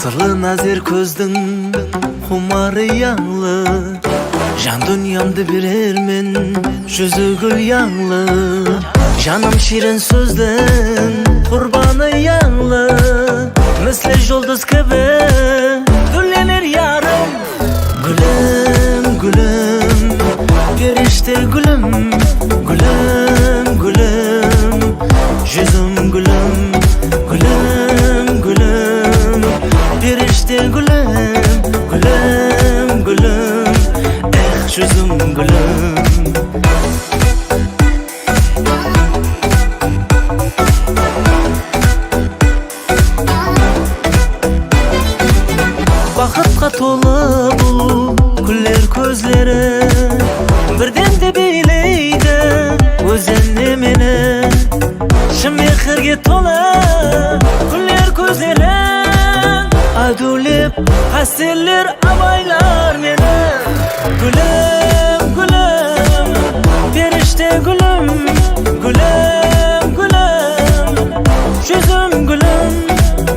Sırlı nazir közdün humarı yanlı, can dünyamdı birermen yüzü gül yanlı. Canım şirin sözden kurbanı yanlı, misli yıldız gibi güllenir yarım. Gülüm gülüm girişte gülüm, gülüm gülüm yüzüm gülüm, gülüm gülüm girişte gülüm, gülüm gülüm yüzüm gülüm. Bakıpka to'la bu güller ko'zlari, birden de beyleydi o'zini meni. Shu mehrga to'la güller ko'zlari, adulib hasiller avaylar meni. Gülüm gülüm perişte gülüm, gülüm gülüm yüzüm gülüm,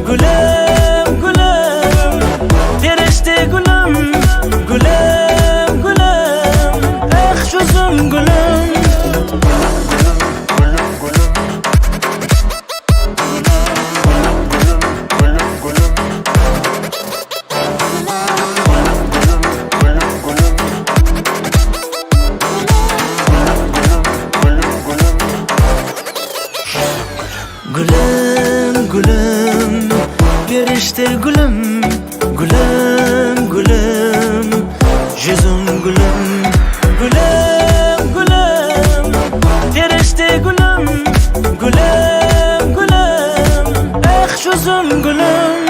gülüm gülüm perişte gülüm, gülüm gülüm yüzüm gülüm. Gülüm gülüm girişte gülüm, gülüm gülüm yüzüm gülüm, gülüm gülüm girişte gülüm, gülüm gülüm yüzüm gülüm.